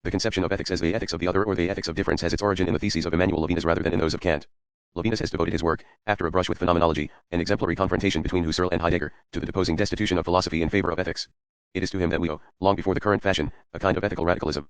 The conception of ethics as the ethics of the other or the ethics of difference has its origin in the theses of Immanuel Levinas rather than in those of Kant. Levinas has devoted his work, after a brush with phenomenology, an exemplary confrontation between Husserl and Heidegger, to the deposing destitution of philosophy in favor of ethics. It is to him that we owe, long before the current fashion, a kind of ethical radicalism.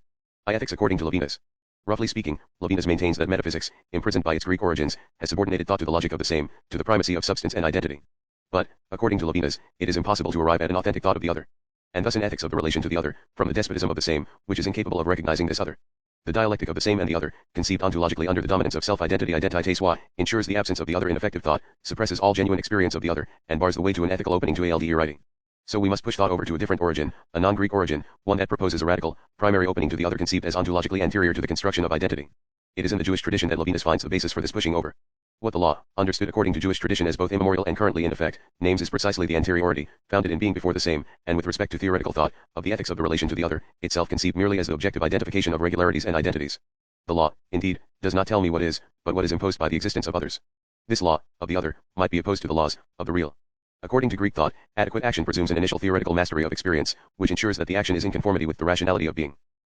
Ethics according to Levinas. Roughly speaking, Levinas maintains that metaphysics, imprisoned by its Greek origins, has subordinated thought to the logic of the same, to the primacy of substance and identity. But, according to Levinas, it is impossible to arrive at an authentic thought of the other, and thus an ethics of the relation to the other, from the despotism of the same, which is incapable of recognizing this other. The dialectic of the same and the other, conceived ontologically under the dominance of self-identity identité soi, ensures the absence of the other in effective thought, suppresses all genuine experience of the other, and bars the way to an ethical opening to ALDE writing. So we must push thought over to a different origin, a non-Greek origin, one that proposes a radical, primary opening to the other conceived as ontologically anterior to the construction of identity. It is in the Jewish tradition that Levinas finds the basis for this pushing over. What the law, understood according to Jewish tradition as both immemorial and currently in effect, names is precisely the anteriority, founded in being before the same, and with respect to theoretical thought, of the ethics of the relation to the other, itself conceived merely as the objective identification of regularities and identities. The law, indeed, does not tell me what is, but what is imposed by the existence of others. This law, of the other, might be opposed to the laws, of the real. According to Greek thought, adequate action presumes an initial theoretical mastery of experience, which ensures that the action is in conformity with the rationality of being.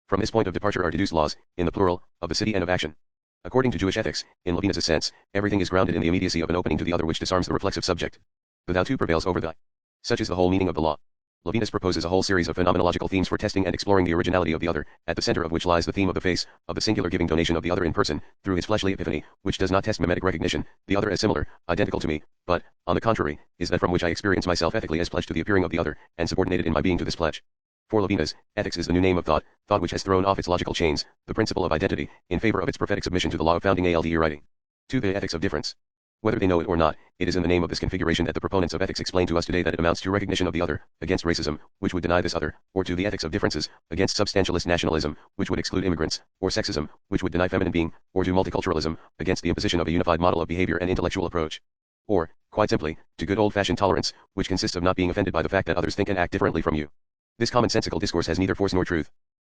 From this point of departure are deduced laws, in the plural, of the city and of action. According to Jewish ethics, in Levinas' sense, everything is grounded in the immediacy of an opening to the other which disarms the reflexive subject. The thou too prevails over the. Such is the whole meaning of the law. Levinas proposes a whole series of phenomenological themes for testing and exploring the originality of the other, at the center of which lies the theme of the face, of the singular giving donation of the other in person, through his fleshly epiphany, which does not test mimetic recognition, the other as similar, identical to me, but, on the contrary, is that from which I experience myself ethically as pledged to the appearing of the other, and subordinated in my being to this pledge. For Levinas, ethics is the new name of thought, thought which has thrown off its logical chains, the principle of identity, in favor of its prophetic submission to the law of founding ALDE writing. 2. The ethics of difference. Whether they know it or not, it is in the name of this configuration that the proponents of ethics explain to us today that it amounts to recognition of the other, against racism, which would deny this other, or to the ethics of differences, against substantialist nationalism, which would exclude immigrants, or sexism, which would deny feminine being, or to multiculturalism, against the imposition of a unified model of behavior and intellectual approach. Or, quite simply, to good old-fashioned tolerance, which consists of not being offended by the fact that others think and act differently from you. This commonsensical discourse has neither force nor truth.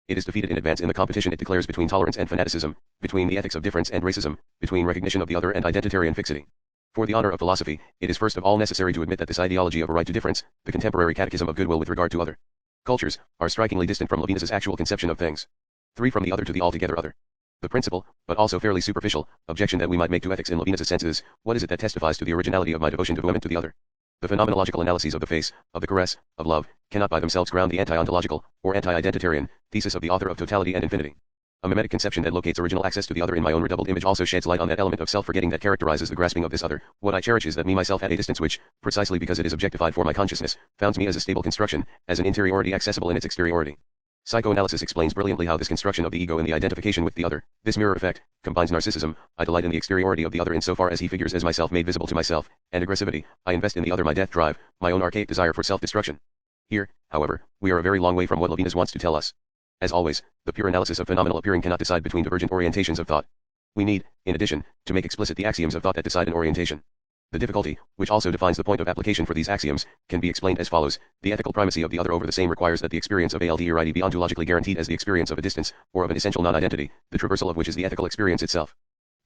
It is defeated in advance in the competition it declares between tolerance and fanaticism, between the ethics of difference and racism, between recognition of the other and identitarian fixity. For the honor of philosophy, it is first of all necessary to admit that this ideology of a right to difference, the contemporary catechism of goodwill with regard to other cultures, are strikingly distant from Levinas' actual conception of things. 3. From the other to the altogether other. The principal, but also fairly superficial, objection that we might make to ethics in Levinas' sense is, what is it that testifies to the originality of my devotion to women to the other? The phenomenological analyses of the face, of the caress, of love, cannot by themselves ground the anti-ontological, or anti-identitarian, thesis of the author of totality and infinity. A mimetic conception that locates original access to the other in my own redoubled image also sheds light on that element of self-forgetting that characterizes the grasping of this other. What I cherish is that me myself at a distance which, precisely because it is objectified for my consciousness, founds me as a stable construction, as an interiority accessible in its exteriority. Psychoanalysis explains brilliantly how this construction of the ego in the identification with the other, this mirror effect, combines narcissism, I delight in the exteriority of the other insofar as he figures as myself made visible to myself, and aggressivity, I invest in the other my death drive, my own archaic desire for self-destruction. Here, however, we are a very long way from what Levinas wants to tell us. As always, the pure analysis of phenomenal appearing cannot decide between divergent orientations of thought. We need, in addition, to make explicit the axioms of thought that decide an orientation. The difficulty, which also defines the point of application for these axioms, can be explained as follows. The ethical primacy of the other over the same requires that the experience of ALDE be ontologically guaranteed as the experience of a distance, or of an essential non-identity, the traversal of which is the ethical experience itself.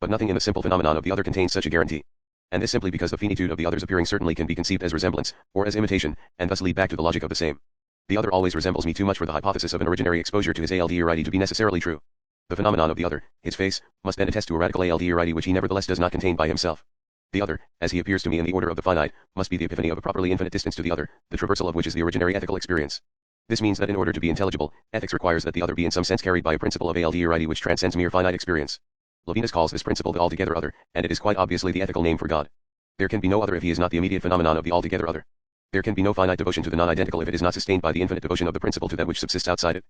But nothing in the simple phenomenon of the other contains such a guarantee. And this simply because the finitude of the other's appearing certainly can be conceived as resemblance, or as imitation, and thus lead back to the logic of the same. The other always resembles me too much for the hypothesis of an originary exposure to his ALDE to be necessarily true. The phenomenon of the other, his face, must then attest to a radical ALDE which he nevertheless does not contain by himself. The other, as he appears to me in the order of the finite, must be the epiphany of a properly infinite distance to the other, the traversal of which is the originary ethical experience. This means that in order to be intelligible, ethics requires that the other be in some sense carried by a principle of ALDE which transcends mere finite experience. Levinas calls this principle the altogether other, and it is quite obviously the ethical name for God. There can be no other if he is not the immediate phenomenon of the altogether other. There can be no finite devotion to the non-identical if it is not sustained by the infinite devotion of the principle to that which subsists outside it.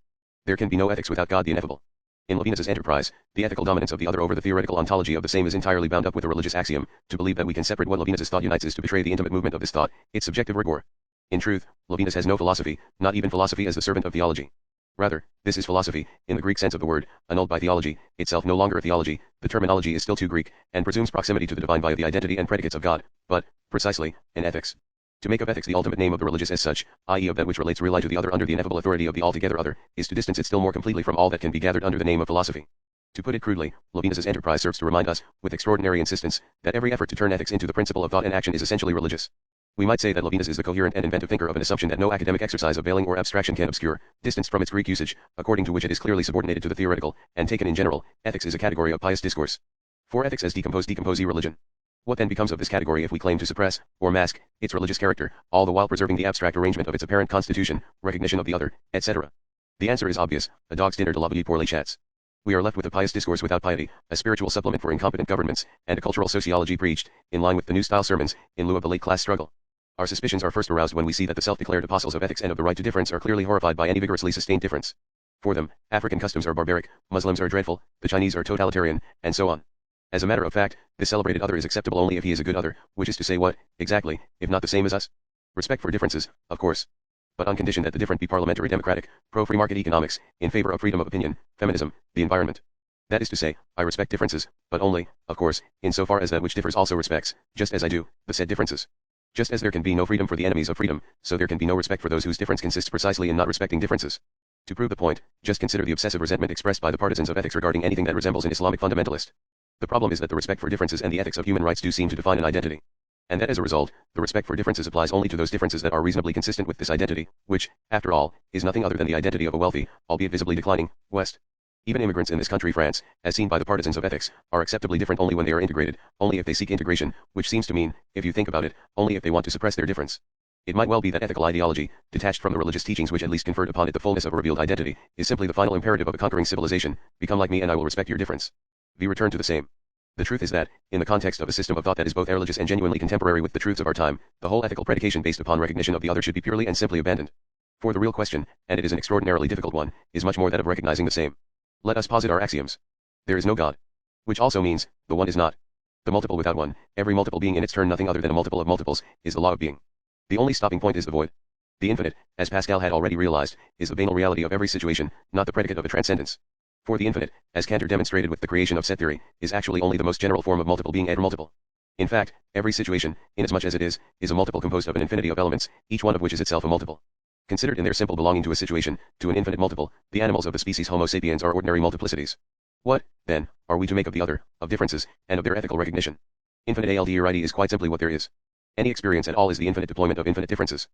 There can be no ethics without God the ineffable. In Levinas' enterprise, the ethical dominance of the other over the theoretical ontology of the same is entirely bound up with a religious axiom. To believe that we can separate what Levinas' thought unites is to betray the intimate movement of this thought, its subjective rigor. In truth, Levinas has no philosophy, not even philosophy as the servant of theology. Rather, this is philosophy, in the Greek sense of the word, annulled by theology, itself no longer a theology. The terminology is still too Greek, and presumes proximity to the divine via the identity and predicates of God, but, precisely, in ethics. To make of ethics the ultimate name of the religious as such, i.e. of that which relates really to the other under the ineffable authority of the altogether other, is to distance it still more completely from all that can be gathered under the name of philosophy. To put it crudely, Levinas' enterprise serves to remind us, with extraordinary insistence, that every effort to turn ethics into the principle of thought and action is essentially religious. We might say that Levinas is the coherent and inventive thinker of an assumption that no academic exercise of veiling or abstraction can obscure, distanced from its Greek usage, according to which it is clearly subordinated to the theoretical, and taken in general, ethics is a category of pious discourse. For ethics as decompose religion. What then becomes of this category if we claim to suppress, or mask, its religious character, all the while preserving the abstract arrangement of its apparent constitution, recognition of the other, etc.? The answer is obvious: a dog's dinner de la vie pour les chats. We are left with a pious discourse without piety, a spiritual supplement for incompetent governments, and a cultural sociology preached, in line with the New Style sermons, in lieu of the late class struggle. Our suspicions are first aroused when we see that the self-declared apostles of ethics and of the right to difference are clearly horrified by any vigorously sustained difference. For them, African customs are barbaric, Muslims are dreadful, the Chinese are totalitarian, and so on. As a matter of fact, this celebrated other is acceptable only if he is a good other, which is to say what, exactly, if not the same as us? Respect for differences, of course. But on condition that the different be parliamentary democratic, pro-free market economics, in favor of freedom of opinion, feminism, the environment. That is to say, I respect differences, but only, of course, insofar as that which differs also respects, just as I do, the said differences. Just as there can be no freedom for the enemies of freedom, so there can be no respect for those whose difference consists precisely in not respecting differences. To prove the point, just consider the obsessive resentment expressed by the partisans of ethics regarding anything that resembles an Islamic fundamentalist. The problem is that the respect for differences and the ethics of human rights do seem to define an identity. And that as a result, the respect for differences applies only to those differences that are reasonably consistent with this identity, which, after all, is nothing other than the identity of a wealthy, albeit visibly declining, West. Even immigrants in this country, France, as seen by the partisans of ethics, are acceptably different only when they are integrated, only if they seek integration, which seems to mean, if you think about it, only if they want to suppress their difference. It might well be that ethical ideology, detached from the religious teachings which at least conferred upon it the fullness of a revealed identity, is simply the final imperative of a conquering civilization: become like me and I will respect your difference. We return to the same. The truth is that, in the context of a system of thought that is both religious and genuinely contemporary with the truths of our time, the whole ethical predication based upon recognition of the other should be purely and simply abandoned. For the real question, and it is an extraordinarily difficult one, is much more that of recognizing the same. Let us posit our axioms. There is no God. Which also means, the one is not. The multiple without one, every multiple being in its turn nothing other than a multiple of multiples, is the law of being. The only stopping point is the void. The infinite, as Pascal had already realized, is the banal reality of every situation, not the predicate of a transcendence. For the infinite, as Cantor demonstrated with the creation of set theory, is actually only the most general form of multiple being and multiple. In fact, every situation, inasmuch as it is a multiple composed of an infinity of elements, each one of which is itself a multiple. Considered in their simple belonging to a situation, to an infinite multiple, the animals of the species Homo sapiens are ordinary multiplicities. What, then, are we to make of the other, of differences, and of their ethical recognition? Infinite aldiurity is quite simply what there is. Any experience at all is the infinite deployment of infinite differences.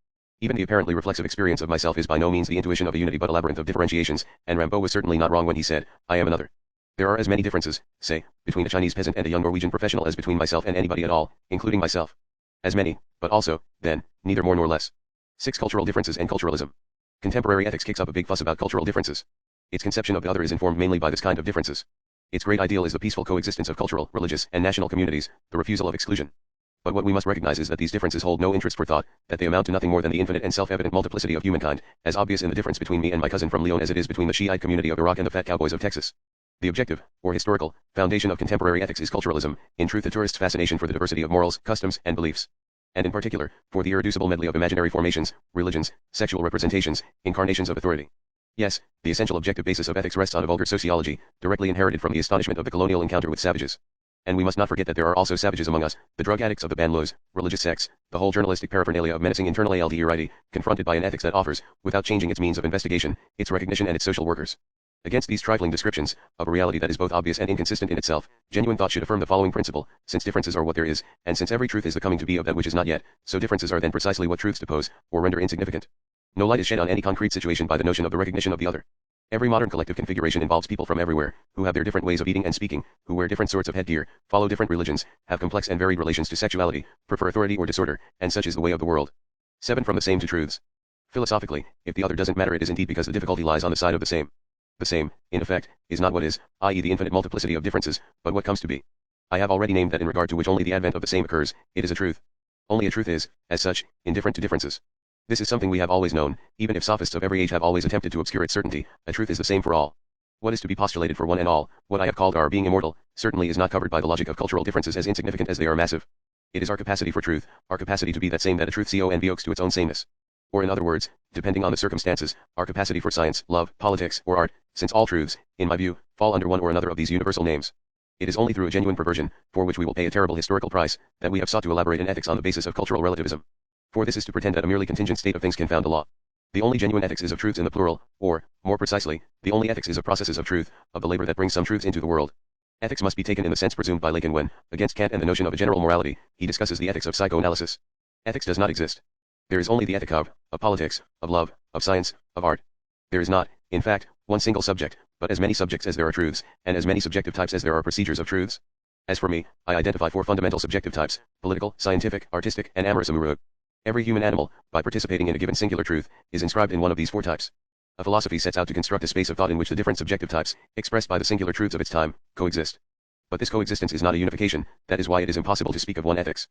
Even the apparently reflexive experience of myself is by no means the intuition of a unity but a labyrinth of differentiations, and Rimbaud was certainly not wrong when he said, I am another. There are as many differences, say, between a Chinese peasant and a young Norwegian professional as between myself and anybody at all, including myself. As many, but also, then, neither more nor less. 6. Cultural differences and culturalism. Contemporary ethics kicks up a big fuss about cultural differences. Its conception of the other is informed mainly by this kind of differences. Its great ideal is the peaceful coexistence of cultural, religious, and national communities, the refusal of exclusion. But what we must recognize is that these differences hold no interest for thought, that they amount to nothing more than the infinite and self-evident multiplicity of humankind, as obvious in the difference between me and my cousin from Lyon as it is between the Shiite community of Iraq and the fat cowboys of Texas. The objective, or historical, foundation of contemporary ethics is culturalism, in truth the tourist's fascination for the diversity of morals, customs, and beliefs. And in particular, for the irreducible medley of imaginary formations, religions, sexual representations, incarnations of authority. Yes, the essential objective basis of ethics rests on a vulgar sociology, directly inherited from the astonishment of the colonial encounter with savages. And we must not forget that there are also savages among us, the drug addicts of the banlieues, religious sects, the whole journalistic paraphernalia of menacing internal aldiurity, confronted by an ethics that offers, without changing its means of investigation, its recognition and its social workers. Against these trifling descriptions, of a reality that is both obvious and inconsistent in itself, genuine thought should affirm the following principle: since differences are what there is, and since every truth is the coming to be of that which is not yet, so differences are then precisely what truths depose, or render insignificant. No light is shed on any concrete situation by the notion of the recognition of the other. Every modern collective configuration involves people from everywhere, who have their different ways of eating and speaking, who wear different sorts of headgear, follow different religions, have complex and varied relations to sexuality, prefer authority or disorder, and such is the way of the world. 7. From the same two truths. Philosophically, if the other doesn't matter, it is indeed because the difficulty lies on the side of the same. The same, in effect, is not what is, i.e. the infinite multiplicity of differences, but what comes to be. I have already named that in regard to which only the advent of the same occurs, it is a truth. Only a truth is, as such, indifferent to differences. This is something we have always known, even if sophists of every age have always attempted to obscure its certainty. A truth is the same for all. What is to be postulated for one and all, what I have called our being immortal, certainly is not covered by the logic of cultural differences as insignificant as they are massive. It is our capacity for truth, our capacity to be that same that a truth convokes to its own sameness. Or in other words, depending on the circumstances, our capacity for science, love, politics, or art, since all truths, in my view, fall under one or another of these universal names. It is only through a genuine perversion, for which we will pay a terrible historical price, that we have sought to elaborate an ethics on the basis of cultural relativism. For this is to pretend that a merely contingent state of things can found a law. The only genuine ethics is of truths in the plural, or, more precisely, the only ethics is of processes of truth, of the labor that brings some truths into the world. Ethics must be taken in the sense presumed by Lacan when, against Kant and the notion of a general morality, he discusses the ethics of psychoanalysis. Ethics does not exist. There is only the ethic of politics, of love, of science, of art. There is not, in fact, one single subject, but as many subjects as there are truths, and as many subjective types as there are procedures of truths. As for me, I identify four fundamental subjective types: political, scientific, artistic, and amorous amoureux. Every human animal, by participating in a given singular truth, is inscribed in one of these four types. A philosophy sets out to construct a space of thought in which the different subjective types, expressed by the singular truths of its time, coexist. But this coexistence is not a unification, that is why it is impossible to speak of one ethics.